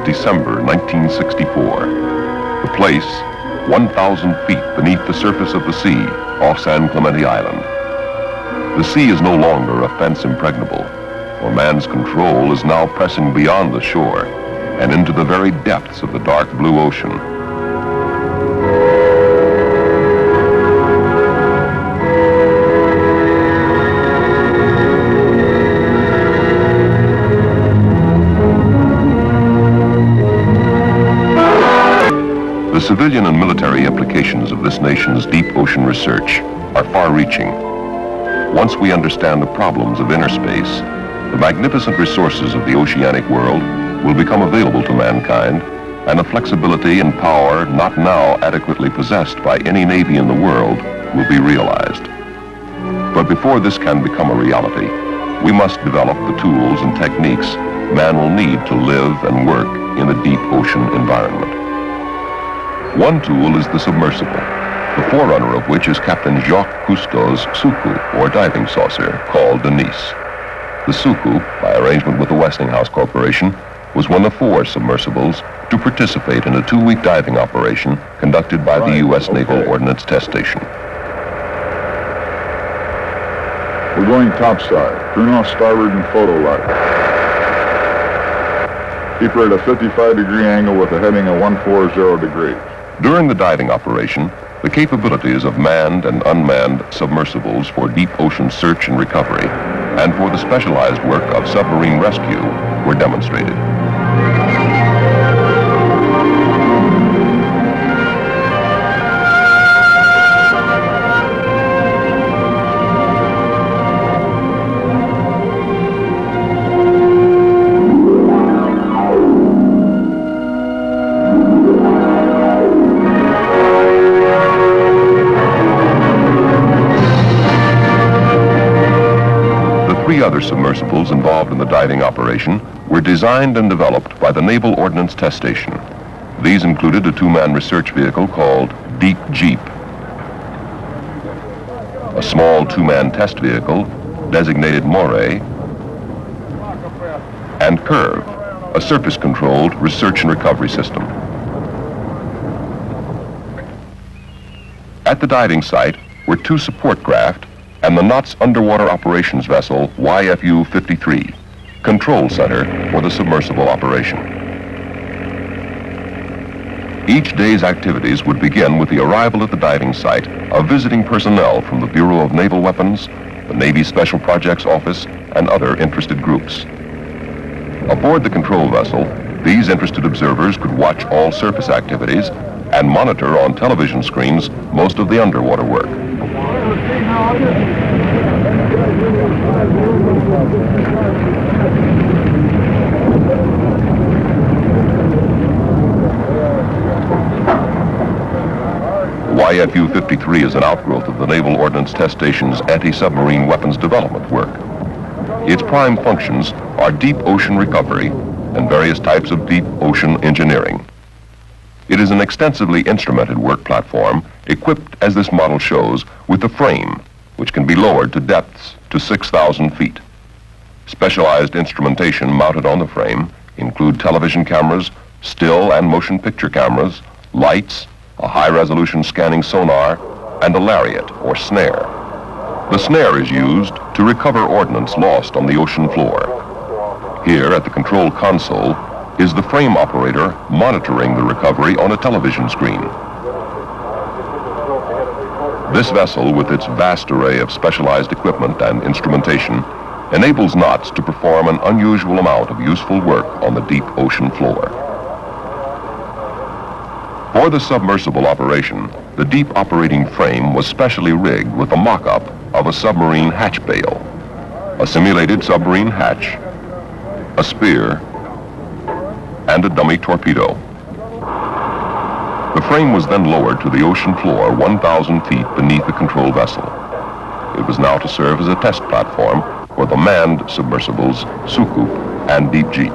December 1964. The place, 1,000 feet beneath the surface of the sea off San Clemente Island. The sea is no longer a fence impregnable, for man's control is now pressing beyond the shore and into the very depths of the dark blue ocean. The civilian and military implications of this nation's deep ocean research are far-reaching. Once we understand the problems of inner space, the magnificent resources of the oceanic world will become available to mankind, and a flexibility and power not now adequately possessed by any navy in the world will be realized. But before this can become a reality, we must develop the tools and techniques man will need to live and work in the deep ocean environment. One tool is the submersible, the forerunner of which is Captain Jacques Cousteau's Suku, or diving saucer, called Denise. The Suku, by arrangement with the Westinghouse Corporation, was one of 4 submersibles to participate in a 2-week diving operation conducted by the U.S. Naval Ordnance Test Station. We're going topside. Turn off starboard and photo light. Keep her at a 55-degree angle with a heading of 140 degrees. During the diving operation, the capabilities of manned and unmanned submersibles for deep ocean search and recovery and for the specialized work of submarine rescue were demonstrated. Other submersibles involved in the diving operation were designed and developed by the Naval Ordnance Test Station. These included a 2-man research vehicle called Deep Jeep, a small 2-man test vehicle designated Moray, and Curve, a surface-controlled research and recovery system. At the diving site were 2 support craft and the Knott's underwater operations vessel YFU-53, control center for the submersible operation. Each day's activities would begin with the arrival at the diving site of visiting personnel from the Bureau of Naval Weapons, the Navy Special Projects Office, and other interested groups. Aboard the control vessel, these interested observers could watch all surface activities and monitor on television screens most of the underwater work. YFU-53 is an outgrowth of the Naval Ordnance Test Station's anti-submarine weapons development work. Its prime functions are deep ocean recovery and various types of deep ocean engineering. It is an extensively instrumented work platform equipped, as this model shows, with a frame which can be lowered to depths to 6,000 feet. Specialized instrumentation mounted on the frame include television cameras, still and motion picture cameras, lights, a high-resolution scanning sonar, and a lariat or snare. The snare is used to recover ordnance lost on the ocean floor. Here at the control console is the frame operator monitoring the recovery on a television screen. This vessel, with its vast array of specialized equipment and instrumentation, enables Knott's to perform an unusual amount of useful work on the deep ocean floor. For the submersible operation, the deep operating frame was specially rigged with a mock-up of a submarine hatch bail, a simulated submarine hatch, a spear, and a dummy torpedo. The frame was then lowered to the ocean floor 1,000 feet beneath the control vessel. It was now to serve as a test platform for the manned submersibles Suku and Deep Jeep.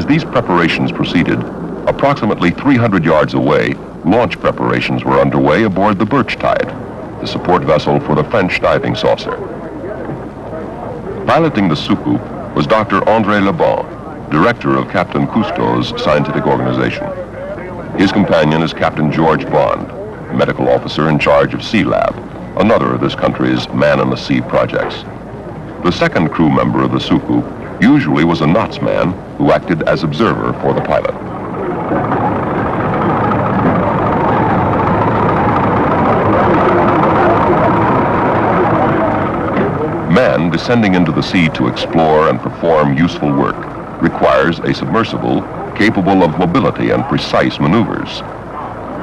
As these preparations proceeded, approximately 300 yards away, launch preparations were underway aboard the Birch Tide, the support vessel for the French diving saucer. Piloting the soucoupe was Dr. André Leban, director of Captain Cousteau's scientific organization. His companion is Captain George Bond, medical officer in charge of Sea Lab, another of this country's man-in-the-sea projects. The second crew member of the soucoupe usually was a knots man who acted as observer for the pilot. Man descending into the sea to explore and perform useful work requires a submersible capable of mobility and precise maneuvers.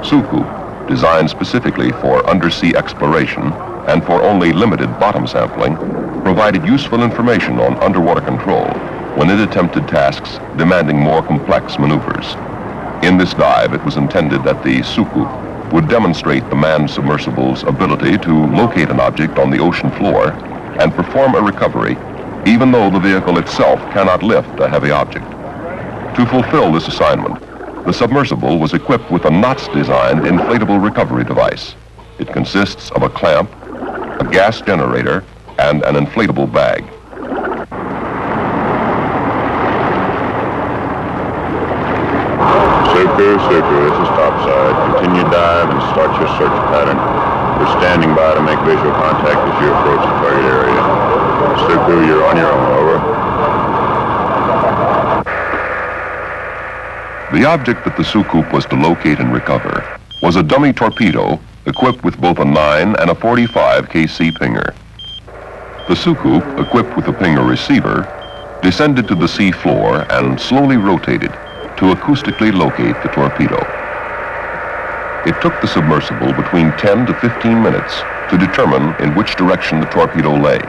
Soucoupe, designed specifically for undersea exploration and for only limited bottom sampling, provided useful information on underwater control when it attempted tasks demanding more complex maneuvers. In this dive, it was intended that the soucoupe would demonstrate the manned submersible's ability to locate an object on the ocean floor and perform a recovery, even though the vehicle itself cannot lift a heavy object. To fulfill this assignment, the submersible was equipped with a Knots-designed inflatable recovery device. It consists of a clamp, a gas generator, and an inflatable bag. Soucoupe, this is topside. Continue dive and start your search pattern. We're standing by to make visual contact as you approach the target area. Soucoupe, you're on your own, over. The object that the soucoupe was to locate and recover was a dummy torpedo equipped with both a 9 and a 45 KC pinger. The soucoupe, equipped with a pinger receiver, descended to the sea floor and slowly rotated to acoustically locate the torpedo. It took the submersible between 10 to 15 minutes to determine in which direction the torpedo lay.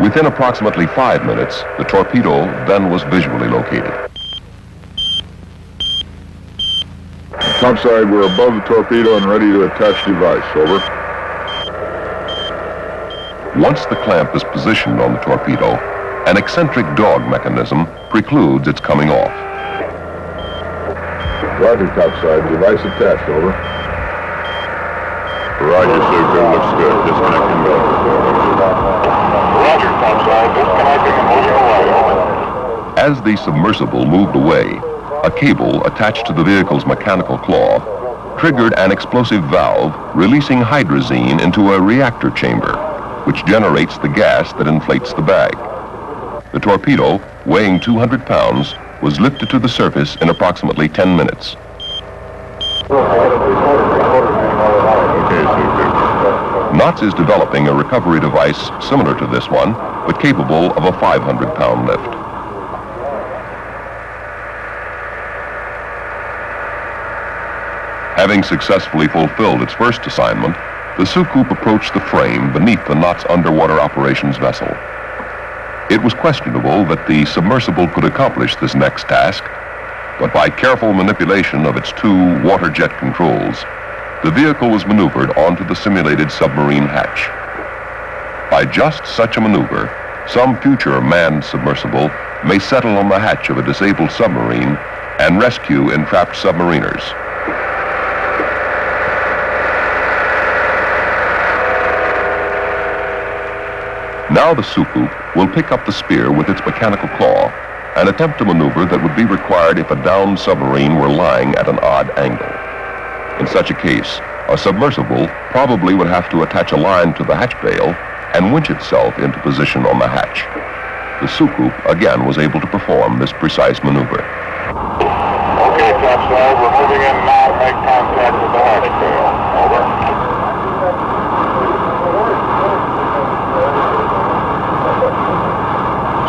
Within approximately 5 minutes, the torpedo then was visually located. Topside, we're above the torpedo and ready to attach device, over. Once the clamp is positioned on the torpedo, an eccentric dog mechanism precludes its coming off. Roger, topside, device attached, over. Roger, Soucoupe, looks good. Disconnecting both. Roger, topside, disconnecting and moving away, over. As the submersible moved away, a cable attached to the vehicle's mechanical claw triggered an explosive valve releasing hydrazine into a reactor chamber, which generates the gas that inflates the bag. The torpedo, weighing 200 pounds, was lifted to the surface in approximately 10 minutes. Okay, Soucoupe. Knots is developing a recovery device similar to this one, but capable of a 500-pound lift. Having successfully fulfilled its first assignment, the soucoupe approached the frame beneath the Knots underwater operations vessel. It was questionable that the submersible could accomplish this next task, but by careful manipulation of its 2 water jet controls, the vehicle was maneuvered onto the simulated submarine hatch. By just such a maneuver, some future manned submersible may settle on the hatch of a disabled submarine and rescue entrapped submariners. Now the soucoupe will pick up the spear with its mechanical claw and attempt a maneuver that would be required if a downed submarine were lying at an odd angle. In such a case, a submersible probably would have to attach a line to the hatch bail and winch itself into position on the hatch. The soucoupe again was able to perform this precise maneuver. Okay, topside, we're moving in now to make contact with the hatch bail, over.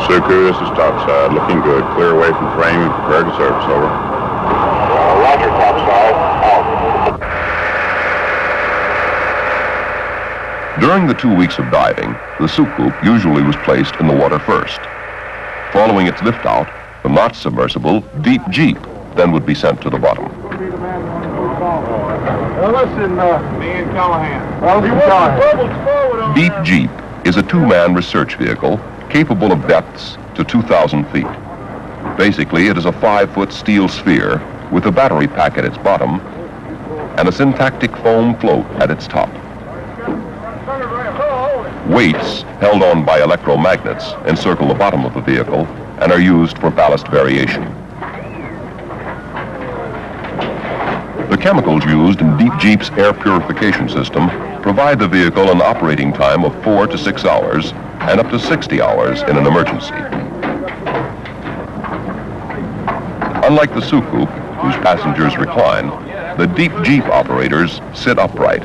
Soucoupe, this is topside. Looking good. Clear away from frame and prepare to service, over. Roger, topside, out. During the 2 weeks of diving, the soucoupe usually was placed in the water first. Following its lift out, the Knots submersible, Deep Jeep, then would be sent to the bottom. Listen, me and Callahan. Well, you want the bubbles forward on Deep Jeep is a 2-man research vehicle capable of depths to 2,000 feet. Basically, it is a 5-foot steel sphere with a battery pack at its bottom and a syntactic foam float at its top. Weights held on by electromagnets encircle the bottom of the vehicle and are used for ballast variation. The chemicals used in Deep Jeep's air purification system provide the vehicle an operating time of 4 to 6 hours and up to 60 hours in an emergency. Unlike the Soucoupe, whose passengers recline, the Deep Jeep operators sit upright.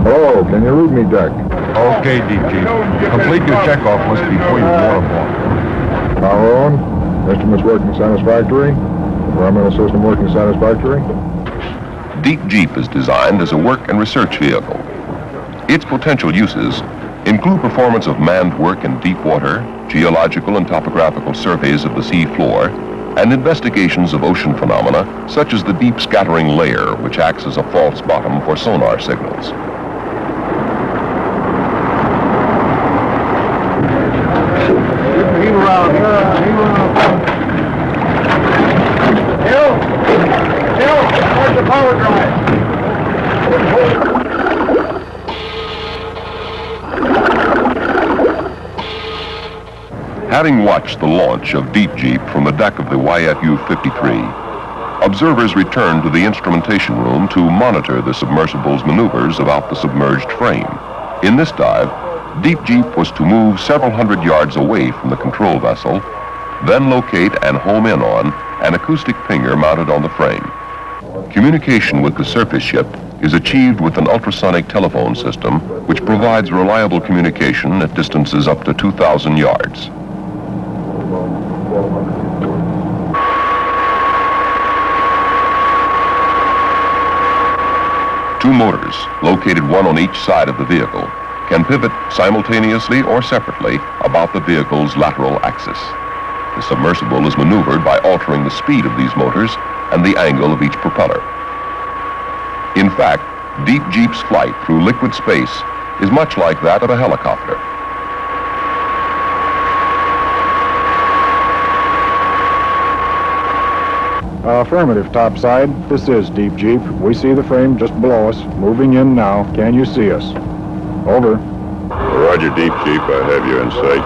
Hello, can you read me, Deck? Okay, Deep Jeep. Complete your checkoff list before you board aboard. Power on. Instruments working satisfactory. Environmental system working satisfactory. Deep Jeep is designed as a work and research vehicle. Its potential uses include performance of manned work in deep water, geological and topographical surveys of the sea floor, and investigations of ocean phenomena such as the deep scattering layer, which acts as a false bottom for sonar signals. Where's the power drive? Having watched the launch of Deep Jeep from the deck of the YFU-53, observers returned to the instrumentation room to monitor the submersible's maneuvers about the submerged frame. In this dive, Deep Jeep was to move several hundred yards away from the control vessel, then locate and home in on an acoustic pinger mounted on the frame. Communication with the surface ship is achieved with an ultrasonic telephone system which provides reliable communication at distances up to 2,000 yards. Two motors, located one on each side of the vehicle, can pivot simultaneously or separately about the vehicle's lateral axis. The submersible is maneuvered by altering the speed of these motors and the angle of each propeller. In fact, Deep Jeep's flight through liquid space is much like that of a helicopter. Affirmative, topside. This is Deep Jeep. We see the frame just below us. Moving in now. Can you see us? Over. Roger, Deep Jeep. I have you in sight.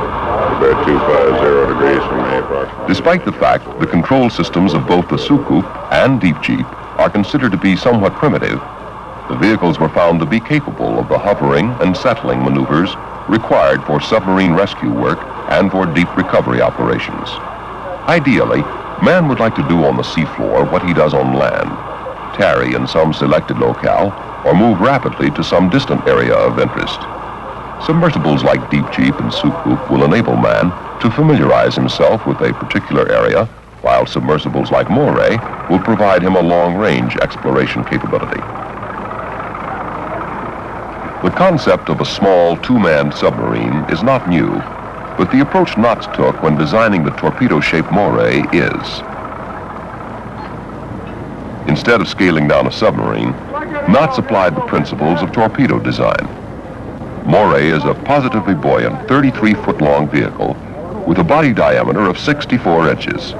About 250 degrees from me, approximately. Despite the fact the control systems of both the Soucoupe and Deep Jeep are considered to be somewhat primitive, the vehicles were found to be capable of the hovering and settling maneuvers required for submarine rescue work and for deep recovery operations. Ideally, man would like to do on the seafloor what he does on land, tarry in some selected locale, or move rapidly to some distant area of interest. Submersibles like Deep Jeep and Soucoupe will enable man to familiarize himself with a particular area, while submersibles like Moray will provide him a long-range exploration capability. The concept of a small two-manned submarine is not new, but the approach Knots took when designing the torpedo-shaped Moray is. Instead of scaling down a submarine, Knots applied the principles of torpedo design. Moray is a positively buoyant 33-foot-long vehicle with a body diameter of 64 inches.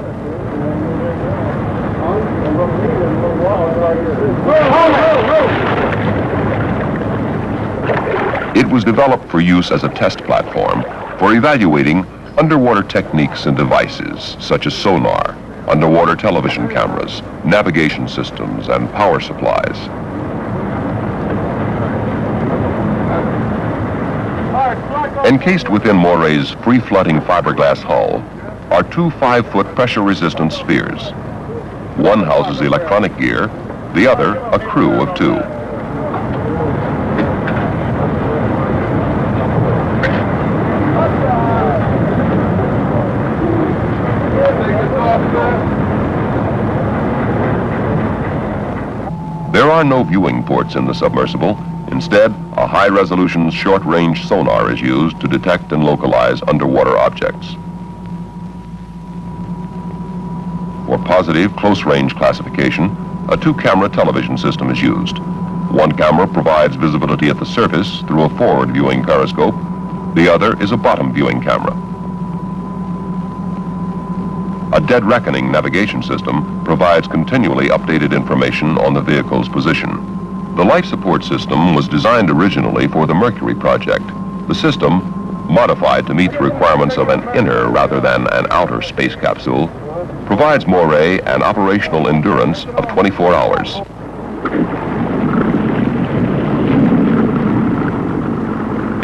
It was developed for use as a test platform for evaluating underwater techniques and devices such as sonar, underwater television cameras, navigation systems, and power supplies. Encased within Moray's free-floating fiberglass hull are two 5-foot pressure-resistant spheres. One houses electronic gear, the other a crew of 2. There are no viewing ports in the submersible. Instead, a high-resolution, short-range sonar is used to detect and localize underwater objects. For positive, close-range classification, a 2-camera television system is used. One camera provides visibility at the surface through a forward-viewing periscope. The other is a bottom-viewing camera. A dead reckoning navigation system provides continually updated information on the vehicle's position. The life support system was designed originally for the Mercury project. The system, modified to meet the requirements of an inner rather than an outer space capsule, provides Moray an operational endurance of 24 hours.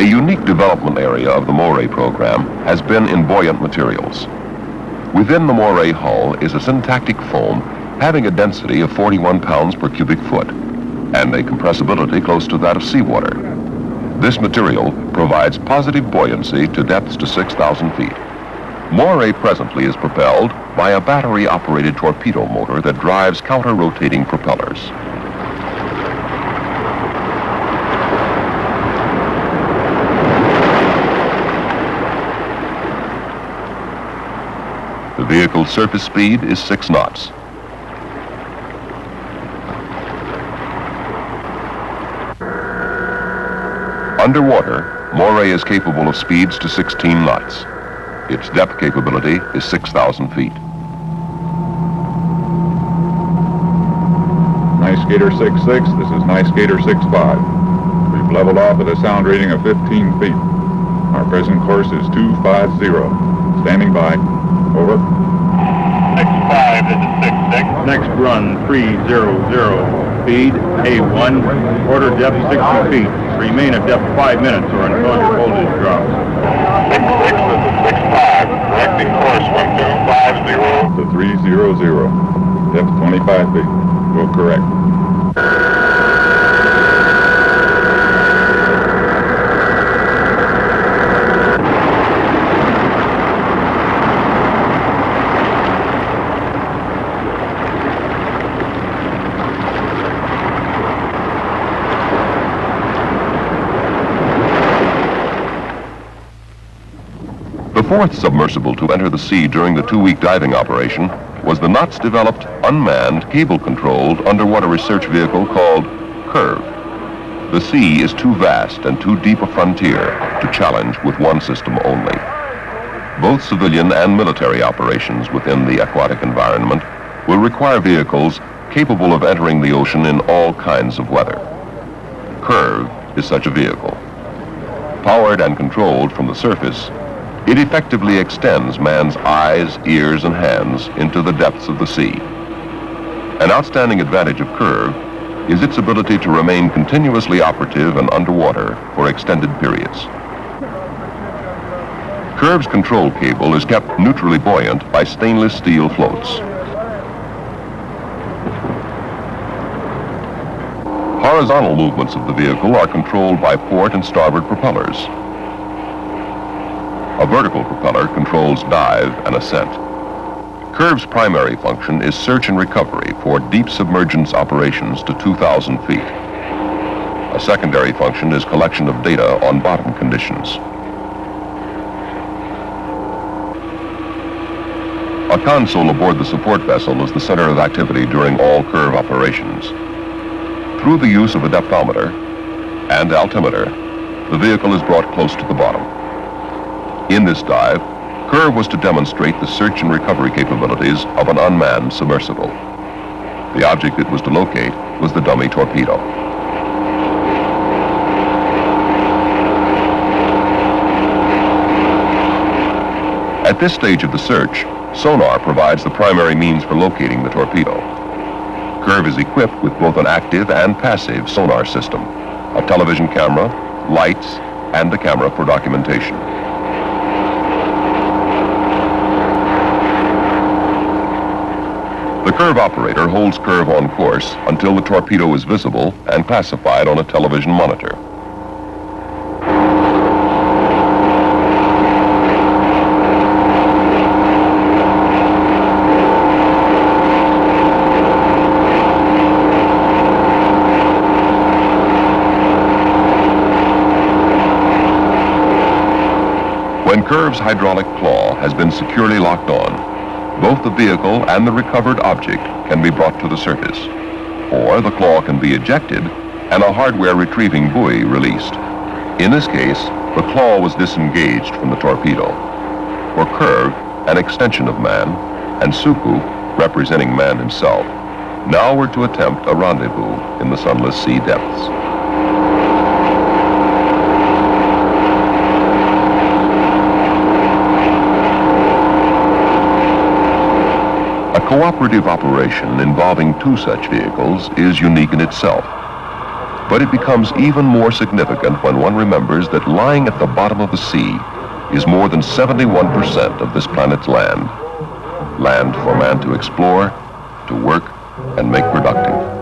A unique development area of the Moray program has been in buoyant materials. Within the Moray hull is a syntactic foam having a density of 41 pounds per cubic foot and a compressibility close to that of seawater. This material provides positive buoyancy to depths to 6,000 feet. Moray presently is propelled by a battery-operated torpedo motor that drives counter-rotating propellers. The vehicle's surface speed is 6 knots. Underwater, Moray is capable of speeds to 16 knots. Its depth capability is 6,000 feet. Nice Gator 6.6, this is Nice Gator 6.5. We've leveled off at a sound rating of 15 feet. Our present course is 250. Standing by. Over. 6-5, this is 6-6. Next run, 300. Speed, A1. Order depth 60 feet. Remain at depth 5 minutes or until your voltage drops. 6-6, this is 6-5. Correcting course from 250. To 300. Depth 25 feet. Will correct. The fourth submersible to enter the sea during the 2-week diving operation was the Knots-developed, unmanned, cable-controlled underwater research vehicle called Curve. The sea is too vast and too deep a frontier to challenge with one system only. Both civilian and military operations within the aquatic environment will require vehicles capable of entering the ocean in all kinds of weather. Curve is such a vehicle. Powered and controlled from the surface, it effectively extends man's eyes, ears, and hands into the depths of the sea. An outstanding advantage of Curve is its ability to remain continuously operative and underwater for extended periods. Curve's control cable is kept neutrally buoyant by stainless steel floats. Horizontal movements of the vehicle are controlled by port and starboard propellers. A vertical propeller controls dive and ascent. Curve's primary function is search and recovery for deep submergence operations to 2,000 feet. A secondary function is collection of data on bottom conditions. A console aboard the support vessel is the center of activity during all Curve operations. Through the use of a depthometer and altimeter, the vehicle is brought close to the bottom. In this dive, Curve was to demonstrate the search and recovery capabilities of an unmanned submersible. The object it was to locate was the dummy torpedo. At this stage of the search, sonar provides the primary means for locating the torpedo. Curve is equipped with both an active and passive sonar system, a television camera, lights, and a camera for documentation. The curve operator holds curve on course until the torpedo is visible and classified on a television monitor. When Curve's hydraulic claw has been securely locked on, both the vehicle and the recovered object can be brought to the surface, or the claw can be ejected and a hardware retrieving buoy released. In this case, the claw was disengaged from the torpedo. For Curve, an extension of man, and Suku, representing man himself, now were to attempt a rendezvous in the sunless sea depths. A cooperative operation involving two such vehicles is unique in itself, but it becomes even more significant when one remembers that lying at the bottom of the sea is more than 71% of this planet's land. Land for man to explore, to work, and make productive.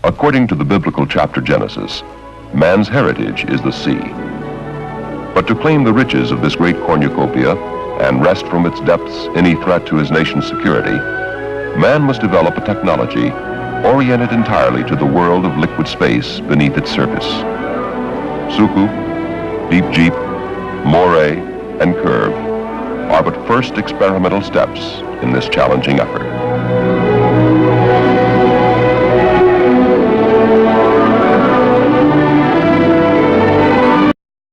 According to the biblical chapter Genesis, man's heritage is the sea. But to claim the riches of this great cornucopia and wrest from its depths any threat to his nation's security, man must develop a technology oriented entirely to the world of liquid space beneath its surface. Suku, Deep Jeep, Moray, and Curve are but first experimental steps in this challenging effort.